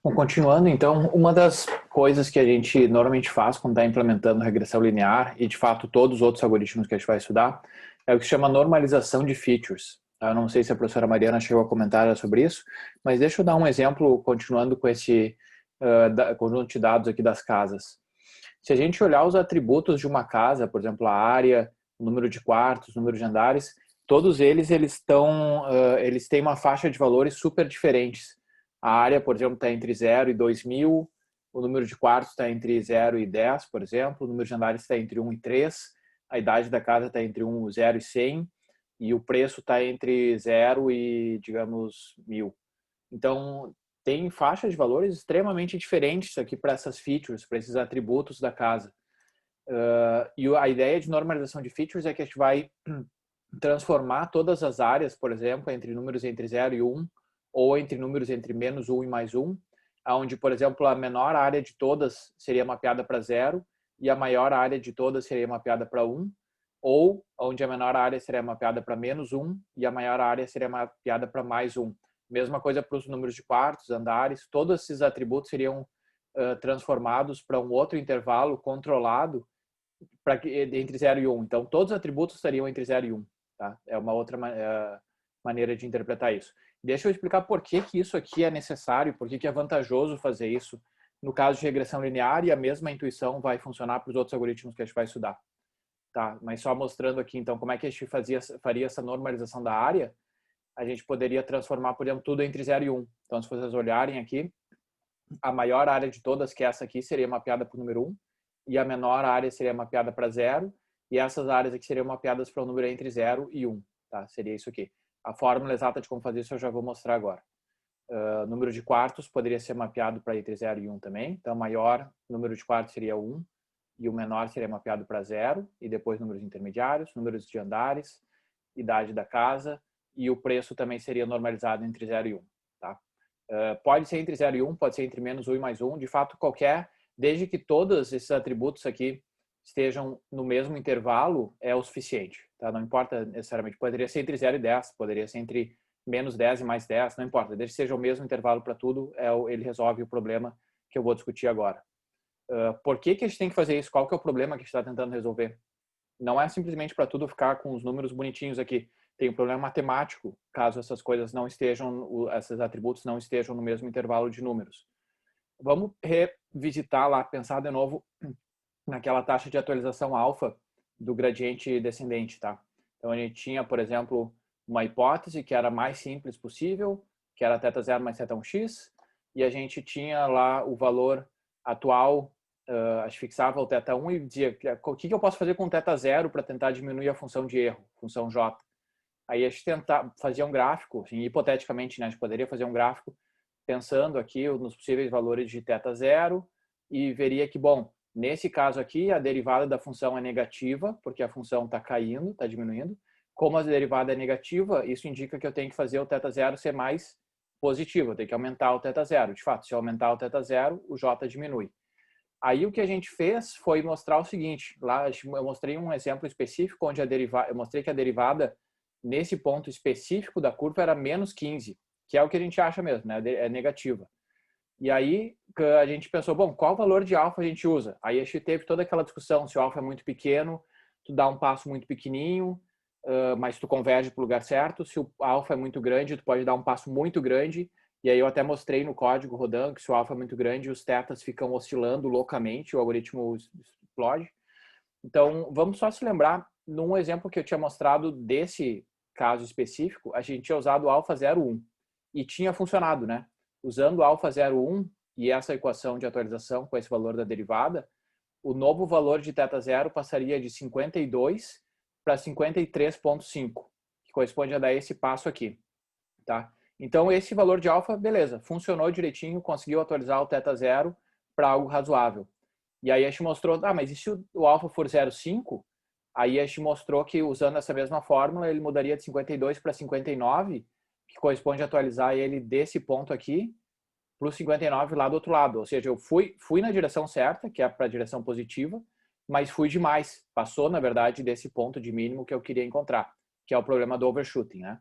Bom, continuando, então, uma das coisas que a gente normalmente faz quando está implementando regressão linear, e de fato todos os outros algoritmos que a gente vai estudar, é o que se chama normalização de features. Eu não sei se a professora Mariana chegou a comentar sobre isso, mas deixa eu dar um exemplo, continuando com esse conjunto de dados aqui das casas. Se a gente olhar os atributos de uma casa, por exemplo, a área, o número de quartos, o número de andares, todos eles têm uma faixa de valores super diferentes. A área, por exemplo, está entre 0 e 2.000, o número de quartos está entre 0 e 10, por exemplo, o número de andares está entre 1 e 3, a idade da casa está entre 0 e 100, e o preço está entre 0 e, digamos, 1.000. Então, tem faixas de valores extremamente diferentes aqui para essas features, para esses atributos da casa. E a ideia de normalização de features é que a gente vai transformar todas as áreas, por exemplo, entre números entre 0 e 1, ou entre números entre menos 1 e mais 1, onde, por exemplo, a menor área de todas seria mapeada para 0 e a maior área de todas seria mapeada para 1, ou onde a menor área seria mapeada para menos 1 e a maior área seria mapeada para mais 1. Mesma coisa para os números de quartos, andares, todos esses atributos seriam transformados para um outro intervalo controlado entre 0 e 1. Então, todos os atributos estariam entre 0 e 1. Tá? É uma outra maneira de interpretar isso. Deixa eu explicar por que isso aqui é necessário, por que é vantajoso fazer isso no caso de regressão linear, e a mesma intuição vai funcionar para os outros algoritmos que a gente vai estudar. Tá? Mas só mostrando aqui, então, como é que a gente faria essa normalização da área, a gente poderia transformar, por exemplo, tudo entre 0 e 1. Então, se vocês olharem aqui, a maior área de todas, que é essa aqui, seria mapeada para o número 1, e a menor área seria mapeada para 0, e essas áreas aqui seriam mapeadas para o número entre 0 e 1. Tá? Seria isso aqui. A fórmula exata de como fazer isso eu já vou mostrar agora. Número de quartos poderia ser mapeado para entre 0 e 1 também. Então, o maior número de quartos seria 1, e o menor seria mapeado para 0, e depois números intermediários, números de andares, idade da casa, e o preço também seria normalizado entre 0 e 1. Tá? Pode ser entre 0 e 1, pode ser entre menos 1 e mais 1, de fato qualquer, desde que todos esses atributos aqui estejam no mesmo intervalo, é o suficiente. Tá? Não importa necessariamente, poderia ser entre 0 e 10, poderia ser entre menos 10 e mais 10, não importa, desde que seja o mesmo intervalo para tudo, ele resolve o problema que eu vou discutir agora. Por que a gente tem que fazer isso? Qual que é o problema que a gente está tentando resolver? Não é simplesmente para tudo ficar com os números bonitinhos aqui. Tem um problema matemático, caso essas coisas não estejam, esses atributos não estejam no mesmo intervalo de números. Vamos revisitar lá, pensar de novo naquela taxa de atualização alfa do gradiente descendente, tá? Então a gente tinha, por exemplo, uma hipótese que era a mais simples possível, que era θ0 mais θ1x, e a gente tinha lá o valor atual, a gente fixava o θ1 e dizia o que eu posso fazer com o θ0 para tentar diminuir a função de erro, função j. Aí a gente fazia um gráfico, assim, hipoteticamente, né, a gente poderia fazer um gráfico pensando aqui nos possíveis valores de θ0 e veria que, bom, nesse caso aqui, a derivada da função é negativa, porque a função está caindo, está diminuindo. Como a derivada é negativa, isso indica que eu tenho que fazer o θ0 ser mais positivo, eu tenho que aumentar o θ0. De fato, se eu aumentar o θ0, o j diminui. Aí o que a gente fez foi mostrar o seguinte, lá eu mostrei um exemplo específico onde eu mostrei que a derivada nesse ponto específico da curva era menos 15, que é o que a gente acha mesmo, né? É negativa. E aí a gente pensou, bom, qual valor de alfa a gente usa? Aí a gente teve toda aquela discussão, se o alfa é muito pequeno, tu dá um passo muito pequenininho, mas tu converge para o lugar certo. Se o alfa é muito grande, tu pode dar um passo muito grande. E aí eu até mostrei no código rodando que se o alfa é muito grande, os tetas ficam oscilando loucamente, o algoritmo explode. Então, vamos só se lembrar, num exemplo que eu tinha mostrado desse caso específico, a gente tinha usado o alfa 0,1 e tinha funcionado, né? Usando o alfa 0,1 e essa equação de atualização com esse valor da derivada, o novo valor de θ0 passaria de 52 para 53,5, que corresponde a dar esse passo aqui, tá? Então, esse valor de alfa, beleza, funcionou direitinho, conseguiu atualizar o θ0 para algo razoável. E aí a gente mostrou, mas e se o alfa for 0,5? Aí a gente mostrou que usando essa mesma fórmula, ele mudaria de 52 para 59, que corresponde a atualizar ele desse ponto aqui para o 59 lá do outro lado. Ou seja, eu fui na direção certa, que é para a direção positiva, mas fui demais. Passou, na verdade, desse ponto de mínimo que eu queria encontrar, que é o problema do overshooting, né?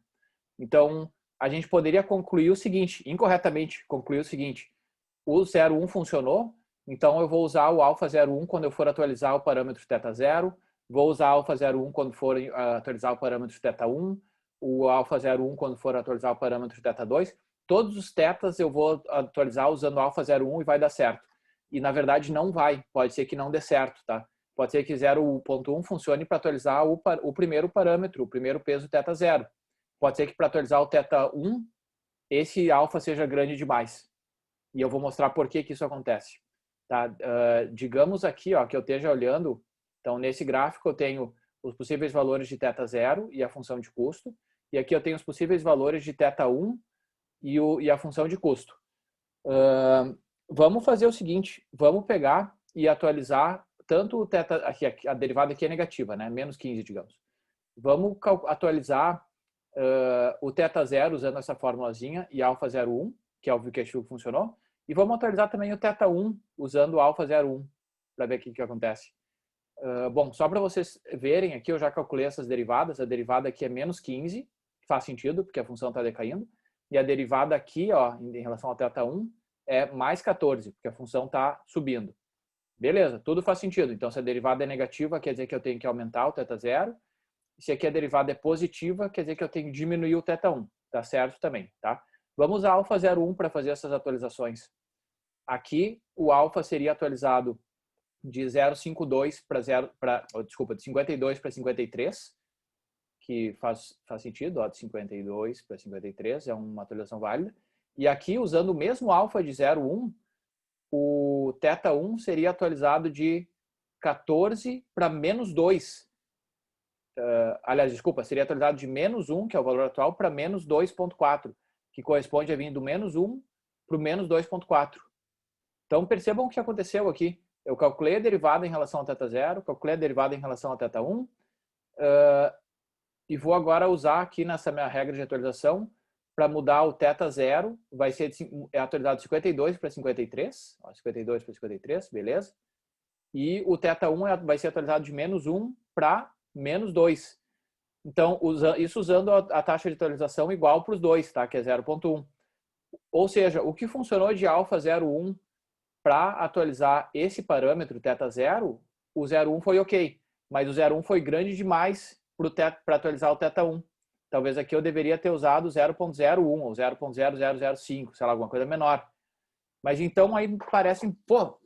Então, a gente poderia concluir o seguinte, incorretamente concluir o seguinte, o 0,1 funcionou, então eu vou usar o alfa 0,1 quando eu for atualizar o parâmetro θ0, vou usar alfa 0,1 quando for atualizar o parâmetro θ1, o alfa 0,1 quando for atualizar o parâmetro θ2. Todos os tetas eu vou atualizar usando alfa 0,1 e vai dar certo. E na verdade não vai, pode ser que não dê certo, tá? Pode ser que 0,1 funcione para atualizar o primeiro parâmetro, o primeiro peso θ0. Pode ser que para atualizar o θ1, esse alfa seja grande demais. E eu vou mostrar por que isso acontece. Tá? Digamos aqui ó, que eu esteja olhando, então nesse gráfico eu tenho os possíveis valores de θ0 e a função de custo, e aqui eu tenho os possíveis valores de θ1 e a função de custo. Vamos fazer o seguinte, vamos pegar e atualizar tanto o θ, aqui, a derivada aqui é negativa, né? Menos 15, digamos. Vamos atualizar o θ0 usando essa formulazinha e alfa 0,1, que é o que funcionou, e vamos atualizar também o θ1 usando o alfa 0,1 para ver o que acontece. Bom, só para vocês verem aqui, eu já calculei essas derivadas. A derivada aqui é menos 15, faz sentido, porque a função está decaindo. E a derivada aqui, ó, em relação ao θ1, é mais 14, porque a função está subindo. Beleza, tudo faz sentido. Então, se a derivada é negativa, quer dizer que eu tenho que aumentar o θ0. Se aqui a derivada é positiva, quer dizer que eu tenho que diminuir o θ1. Tá certo também, tá? Vamos usar alfa 0,1 para fazer essas atualizações. Aqui, o alfa seria atualizado de 0,52 de 52 para 53, que faz sentido, ó, de 52 para 53, é uma atualização válida. E aqui, usando o mesmo alfa de 0,1, o θ1 seria atualizado de 14 para menos 2. Aliás, desculpa, seria atualizado de menos 1, que é o valor atual, para menos 2,4, que corresponde a vir do menos 1 para o menos 2,4. Então, percebam o que aconteceu aqui. Eu calculei a derivada em relação ao θ0, calculei a derivada em relação ao θ1, e vou agora usar aqui nessa minha regra de atualização para mudar o θ0, vai ser atualizado de 52 para 53, ó, 52 para 53, beleza? E o θ1 vai ser atualizado de menos 1 para menos 2. Então, isso usando a taxa de atualização igual para os dois, tá? Que é 0,1. Ou seja, o que funcionou de alfa 0,1 para atualizar esse parâmetro θ0, o 0,1 foi ok, mas o 0,1 foi grande demais para atualizar o θ1. Talvez aqui eu deveria ter usado 0,01 ou 0,0005, sei lá, alguma coisa menor. Mas então aí parece, pô,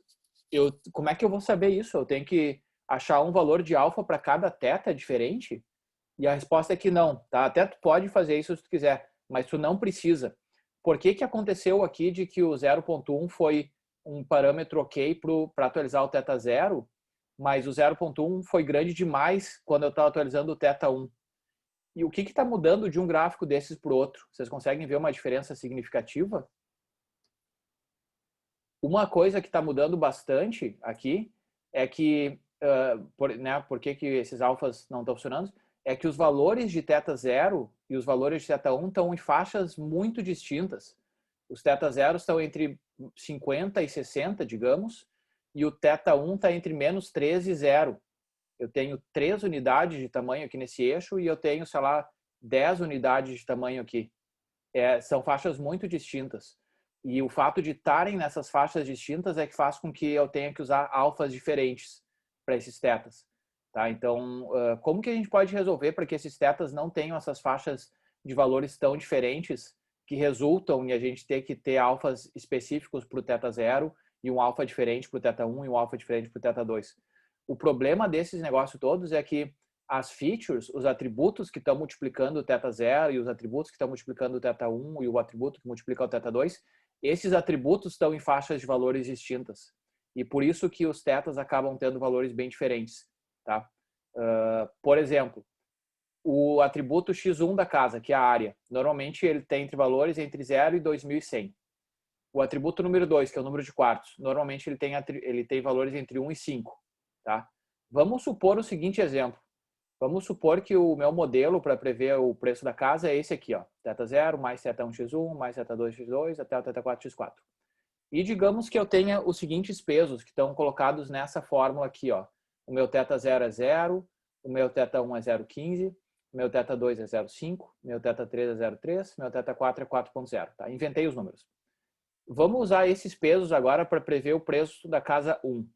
como é que eu vou saber isso? Eu tenho que achar um valor de alfa para cada θ diferente? E a resposta é que não, tá? Até tu pode fazer isso se tu quiser, mas tu não precisa. Por que aconteceu aqui de que o 0,1 foi um parâmetro ok para atualizar o θ0, mas o 0,1 foi grande demais quando eu estava atualizando o θ1? E o que está mudando de um gráfico desses para o outro? Vocês conseguem ver uma diferença significativa? Uma coisa que está mudando bastante aqui é que, por que esses alfas não estão funcionando? É que os valores de θ0 e os valores de θ1 estão em faixas muito distintas. Os θ0 estão entre 50 e 60, digamos, e o θ1 está entre menos 13 e 0. Eu tenho 3 unidades de tamanho aqui nesse eixo e eu tenho, sei lá, 10 unidades de tamanho aqui. São faixas muito distintas. E o fato de estarem nessas faixas distintas é que faz com que eu tenha que usar alfas diferentes para esses tetas. Tá? Então, como que a gente pode resolver para que esses tetas não tenham essas faixas de valores tão diferentes que resultam em a gente ter que ter alfas específicos para o θ0 e um alfa diferente para o θ1 e um alfa diferente para o θ2? O problema desses negócios todos é que as features, os atributos que estão multiplicando o θ0 e os atributos que estão multiplicando o θ1 e o atributo que multiplica o θ2, esses atributos estão em faixas de valores distintas. E por isso que os tetas acabam tendo valores bem diferentes. Tá? Por exemplo, o atributo x1 da casa, que é a área, normalmente ele tem entre valores entre 0 e 2.100. O atributo número 2, que é o número de quartos, normalmente ele tem valores entre 1 e 5. Tá? Vamos supor o seguinte exemplo. Vamos supor que o meu modelo para prever o preço da casa é esse aqui, ó, θ0 mais θ1x1 mais θ2x2 até o θ4x4. E digamos que eu tenha os seguintes pesos que estão colocados nessa fórmula aqui, ó. O meu θ0 é 0, o meu θ1 é 0,15, o meu θ2 é 0,5, o meu θ3 é 0,3, o meu θ4 é 4,0. Tá? Inventei os números. Vamos usar esses pesos agora para prever o preço da casa 1.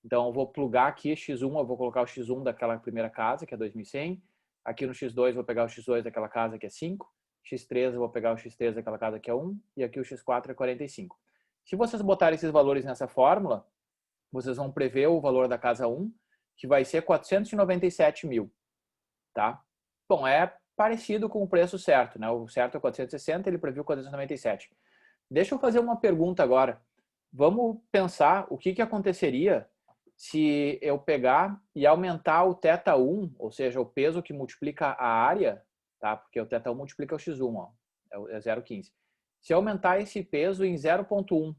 Então, eu vou plugar aqui X1, eu vou colocar o X1 daquela primeira casa, que é 2.100. Aqui no X2, eu vou pegar o X2 daquela casa, que é 5. X3, eu vou pegar o X3 daquela casa, que é 1. E aqui o X4 é 45. Se vocês botarem esses valores nessa fórmula, vocês vão prever o valor da casa 1, que vai ser 497 mil. Tá? Bom, é parecido com o preço certo, né? O certo é 460, ele previu 497. Deixa eu fazer uma pergunta agora. Vamos pensar o que aconteceria se eu pegar e aumentar o θ1, ou seja, o peso que multiplica a área, tá? Porque o θ1 multiplica o x1, ó, é 0,15. Se eu aumentar esse peso em 0,1,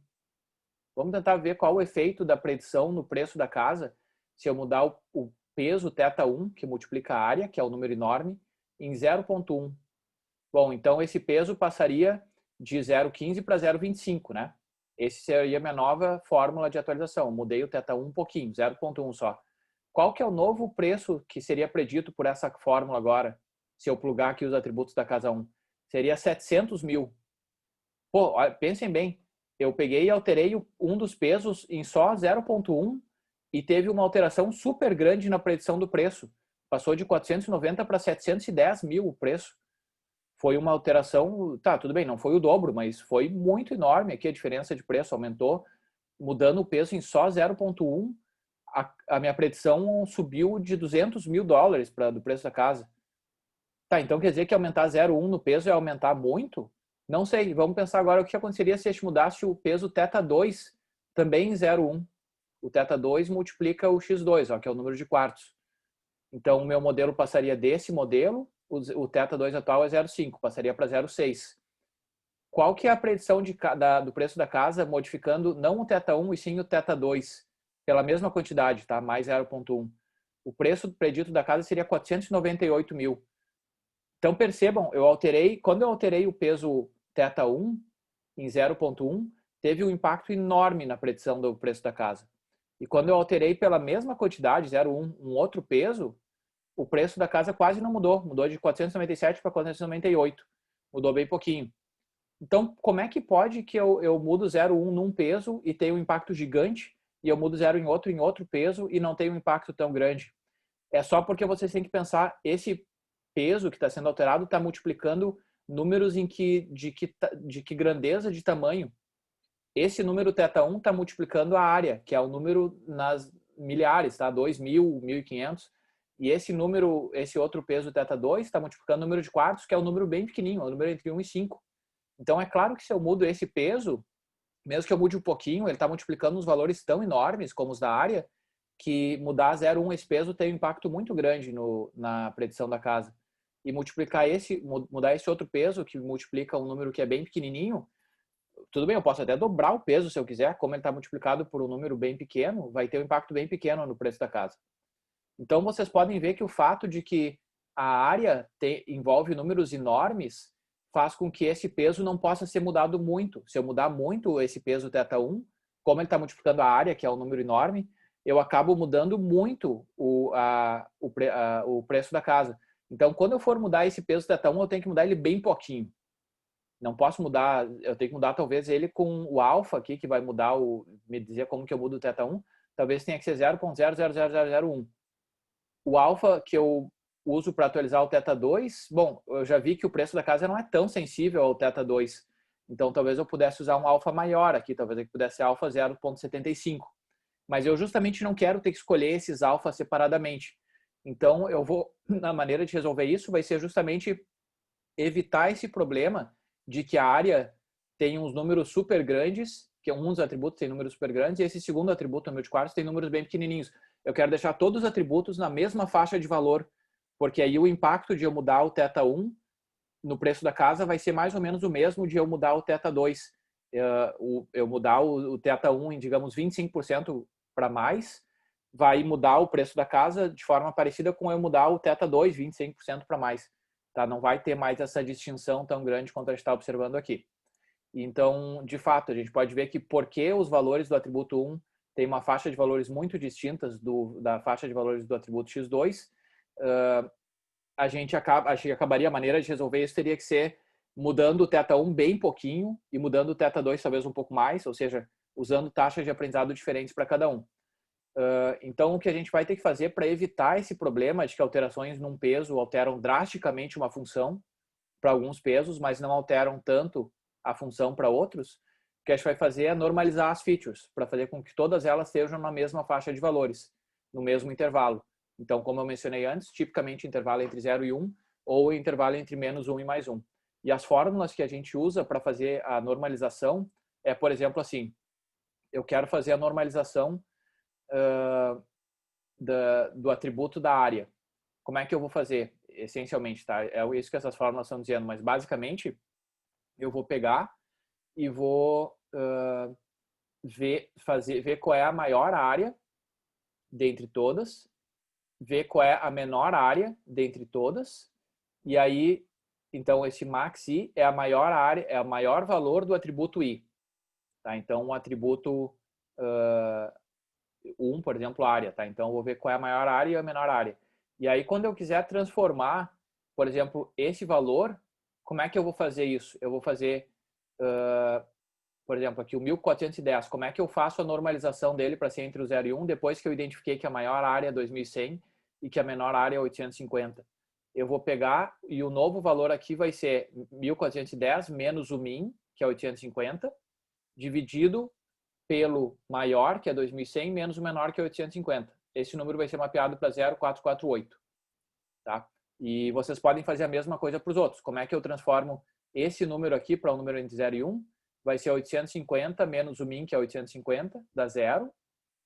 vamos tentar ver qual o efeito da predição no preço da casa se eu mudar o peso θ1, que multiplica a área, que é o número enorme, em 0,1. Bom, então esse peso passaria de 0,15 para 0,25, né? Esse seria a minha nova fórmula de atualização. Mudei o θ1 um pouquinho, 0,1 só. Qual que é o novo preço que seria predito por essa fórmula agora, se eu plugar aqui os atributos da casa 1? Seria 700 mil. Pô, pensem bem, eu peguei e alterei um dos pesos em só 0,1 e teve uma alteração super grande na predição do preço. Passou de 490 para 710 mil o preço. Foi uma alteração, tá, tudo bem, não foi o dobro, mas foi muito enorme aqui a diferença de preço, aumentou, mudando o peso em só 0,1, a minha predição subiu de 200 mil dólares do preço da casa. Tá, então quer dizer que aumentar 0,1 no peso é aumentar muito? Não sei, vamos pensar agora o que aconteceria se a gente mudasse o peso θ2 também em 0,1. O θ2 multiplica o x2, ó, que é o número de quartos. Então, o meu modelo passaria desse modelo, o θ2 atual é 0,5, passaria para 0,6. Qual que é a predição do preço da casa modificando não o θ1 e sim o θ2? Pela mesma quantidade, tá? Mais 0,1. O preço predito da casa seria 498 mil. Então, percebam, quando eu alterei o peso θ1 em 0,1, teve um impacto enorme na predição do preço da casa. E quando eu alterei pela mesma quantidade, 0,1, um outro peso, o preço da casa quase não mudou. Mudou de 497 para 498. Mudou bem pouquinho. Então, como é que pode que eu mudo 0,1 num peso e tenho um impacto gigante, e eu mudo 0 em outro peso e não tenho um impacto tão grande? É só porque vocês têm que pensar, esse peso que está sendo alterado está multiplicando números de que grandeza de tamanho. Esse número θ1 está multiplicando a área, que é o número nas milhares, tá? 2.000, 1.500. E esse outro peso θ2 está multiplicando o número de quartos, que é um número bem pequenininho, é um número entre 1 e 5. Então, é claro que se eu mudo esse peso, mesmo que eu mude um pouquinho, ele está multiplicando uns valores tão enormes como os da área, que mudar 0,1 esse peso tem um impacto muito grande na predição da casa. E mudar esse outro peso, que multiplica um número que é bem pequenininho, tudo bem, eu posso até dobrar o peso se eu quiser, como ele está multiplicado por um número bem pequeno, vai ter um impacto bem pequeno no preço da casa. Então, vocês podem ver que o fato de que a área envolve números enormes faz com que esse peso não possa ser mudado muito. Se eu mudar muito esse peso θ1, como ele está multiplicando a área, que é um número enorme, eu acabo mudando muito o preço da casa. Então, quando eu for mudar esse peso θ1, eu tenho que mudar ele bem pouquinho. Não posso mudar, eu tenho que mudar talvez ele com o alfa aqui, que vai mudar me dizer como que eu mudo o θ1, talvez tenha que ser 0,00001. O alfa que eu uso para atualizar o θ2, bom, eu já vi que o preço da casa não é tão sensível ao θ2, então talvez eu pudesse usar um alfa maior aqui, talvez ele pudesse ser alfa 0,75. Mas eu justamente não quero ter que escolher esses alfas separadamente. Então na maneira de resolver isso vai ser justamente evitar esse problema de que a área tem uns números super grandes, que um dos atributos tem números super grandes, e esse segundo atributo, número de quartos, tem números bem pequenininhos. Eu quero deixar todos os atributos na mesma faixa de valor, porque aí o impacto de eu mudar o θ1 no preço da casa vai ser mais ou menos o mesmo de eu mudar o θ2. Eu mudar o θ1 em, digamos, 25% para mais, vai mudar o preço da casa de forma parecida com eu mudar o θ2 25% para mais. Tá? Não vai ter mais essa distinção tão grande quanto a gente está observando aqui. Então, de fato, a gente pode ver que porque os valores do atributo 1 têm uma faixa de valores muito distintas da faixa de valores do atributo x2, acho que acabaria a maneira de resolver isso teria que ser mudando o θ1 bem pouquinho e mudando o θ2 talvez um pouco mais, ou seja, usando taxas de aprendizado diferentes para cada um. Então, o que a gente vai ter que fazer para evitar esse problema de que alterações num peso alteram drasticamente uma função para alguns pesos, mas não alteram tanto a função para outros, o que a gente vai fazer é normalizar as features, para fazer com que todas elas estejam na mesma faixa de valores, no mesmo intervalo. Então, como eu mencionei antes, tipicamente intervalo entre 0 e 1, ou intervalo entre menos 1 e mais 1. E as fórmulas que a gente usa para fazer a normalização é, por exemplo, assim, eu quero fazer a normalização do atributo da área. Como é que eu vou fazer? Essencialmente, tá? É isso que essas fórmulas estão dizendo, mas basicamente eu vou pegar e vou ver qual é a maior área dentre todas, ver qual é a menor área dentre todas, e aí, então esse max i é a maior área, é o maior valor do atributo i. Tá? Então, o atributo 1, por exemplo, área. Tá? Então, eu vou ver qual é a maior área e a menor área. E aí, quando eu quiser transformar, por exemplo, esse valor, como é que eu vou fazer isso? Eu vou fazer, por exemplo, aqui o 1410. Como é que eu faço a normalização dele para ser entre o 0 e 1, depois que eu identifiquei que a maior área é 2100 e que a menor área é 850? Eu vou pegar e o novo valor aqui vai ser 1410 menos o min, que é 850, dividido pelo maior, que é 2100, menos o menor, que é 850. Esse número vai ser mapeado para 0,448. Tá? E vocês podem fazer a mesma coisa para os outros. Como é que eu transformo esse número aqui para um número entre 0 e 1? Vai ser 850 menos o min, que é 850, dá 0,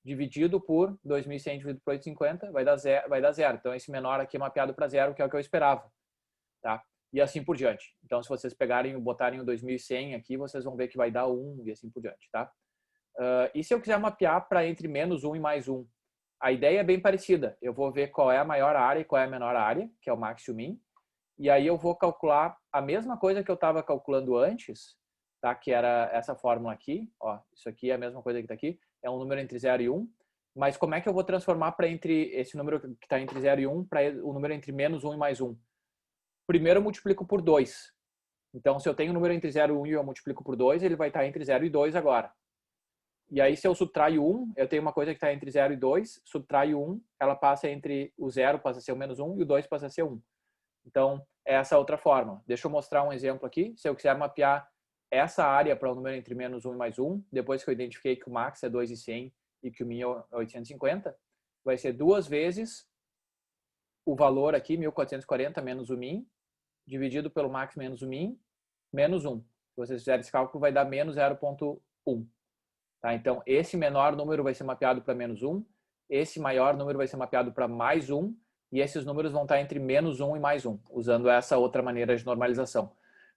dividido por 2100 dividido por 850, vai dar 0. Então, esse menor aqui é mapeado para 0, que é o que eu esperava. Tá? E assim por diante. Então, se vocês pegarem e botarem o 2100 aqui, vocês vão ver que vai dar 1 e assim por diante. Tá? E se eu quiser mapear para entre menos 1 e mais 1? A ideia é bem parecida. Eu vou ver qual é a maior área e qual é a menor área, que é o max e o min. E aí eu vou calcular a mesma coisa que eu estava calculando antes, tá? Que era essa fórmula aqui. Ó, isso aqui é a mesma coisa que está aqui. É um número entre 0 e 1. Mas como é que eu vou transformar para entre esse número que está entre 0 e 1 para o número entre menos 1 e mais 1? Primeiro eu multiplico por 2. Então, se eu tenho um número entre 0 e 1 e eu multiplico por 2, ele vai estar entre 0 e 2 agora. E aí, se eu subtraio 1, eu tenho uma coisa que está entre 0 e 2, subtraio 1, ela passa entre o 0 passa a ser o menos 1 e o 2 passa a ser 1. Então, é essa outra forma. Deixa eu mostrar um exemplo aqui. Se eu quiser mapear essa área para o número entre menos 1 e mais 1, depois que eu identifiquei que o max é 2,100 e que o min é 850, vai ser 2 vezes o valor aqui, 1440 menos o min, dividido pelo max menos o min, menos 1. Se vocês fizerem esse cálculo, vai dar menos 0,1. Tá? Então, esse menor número vai ser mapeado para menos 1, esse maior número vai ser mapeado para mais 1, e esses números vão estar entre menos 1 e mais 1, usando essa outra maneira de normalização.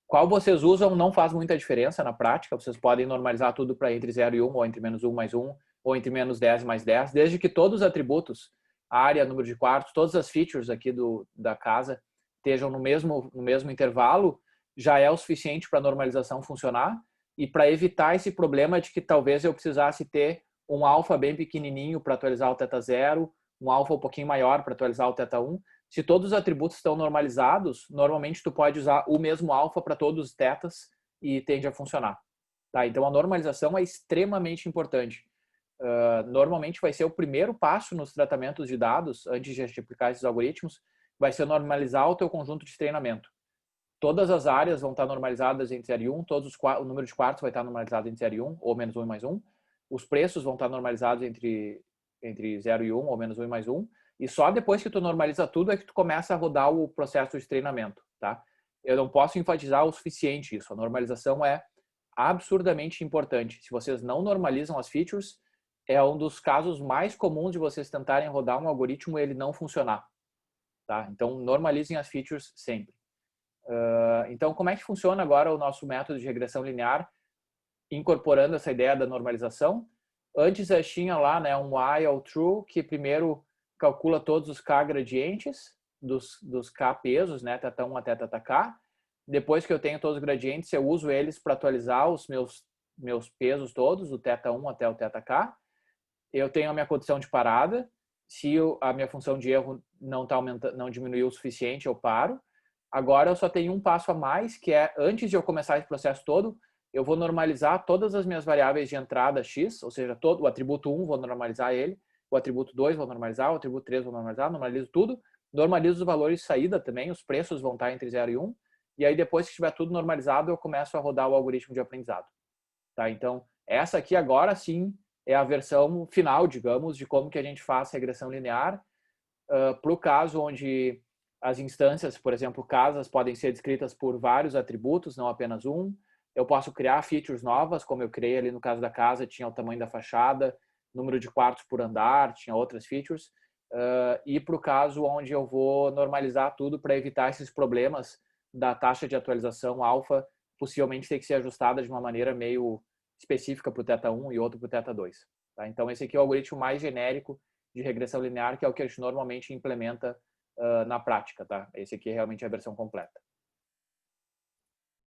Qual vocês usam não faz muita diferença na prática, vocês podem normalizar tudo para entre 0 e 1, ou entre menos 1 mais 1, ou entre menos 10 e mais 10, desde que todos os atributos, área, número de quartos, todas as features aqui da casa estejam no mesmo intervalo, já é o suficiente para a normalização funcionar. E para evitar esse problema de que talvez eu precisasse ter um alfa bem pequenininho para atualizar o θ0, um alfa um pouquinho maior para atualizar o θ1. Se todos os atributos estão normalizados, normalmente tu pode usar o mesmo alfa para todos os θs e tende a funcionar. Tá? Então a normalização é extremamente importante. Normalmente vai ser o primeiro passo nos tratamentos de dados, antes de aplicar esses algoritmos, vai ser normalizar o teu conjunto de treinamento. Todas as áreas vão estar normalizadas entre 0 e 1, o número de quartos vai estar normalizado entre 0 e 1, ou menos 1 e mais 1. Os preços vão estar normalizados entre 0 e 1, ou menos 1 e mais 1. E só depois que tu normaliza tudo é que tu começa a rodar o processo de treinamento. Tá? Eu não posso enfatizar o suficiente isso. A normalização é absurdamente importante. Se vocês não normalizam as features, é um dos casos mais comuns de vocês tentarem rodar um algoritmo e ele não funcionar. Tá? Então, normalizem as features sempre. Então, como é que funciona agora o nosso método de regressão linear, incorporando essa ideia da normalização? Antes eu tinha lá, né, um while true, que primeiro calcula todos os k gradientes dos k pesos, né, θ1 até θk. Depois que eu tenho todos os gradientes, eu uso eles para atualizar os meus pesos todos, do θ1 até o θk. Eu tenho a minha condição de parada. Se a minha função de erro não diminuiu o suficiente, eu paro. Agora eu só tenho um passo a mais, que é antes de eu começar esse processo todo, eu vou normalizar todas as minhas variáveis de entrada x, ou seja, todo o atributo 1 vou normalizar ele, o atributo 2 vou normalizar, o atributo 3 vou normalizar, normalizo tudo, normalizo os valores de saída também, os preços vão estar entre 0 e 1, e aí depois que estiver tudo normalizado, eu começo a rodar o algoritmo de aprendizado. Tá? Então, essa aqui agora sim é a versão final, digamos, de como que a gente faz regressão linear para o caso onde as instâncias, por exemplo, casas, podem ser descritas por vários atributos, não apenas um. Eu posso criar features novas, como eu criei ali no caso da casa, tinha o tamanho da fachada, número de quartos por andar, tinha outras features. E para o caso onde eu vou normalizar tudo para evitar esses problemas da taxa de atualização alfa, possivelmente ter que ser ajustada de uma maneira meio específica para o Theta 1 e outro para o Theta 2. Tá? Então, esse aqui é o algoritmo mais genérico de regressão linear, que é o que a gente normalmente implementa na prática. Tá? Esse aqui é realmente a versão completa.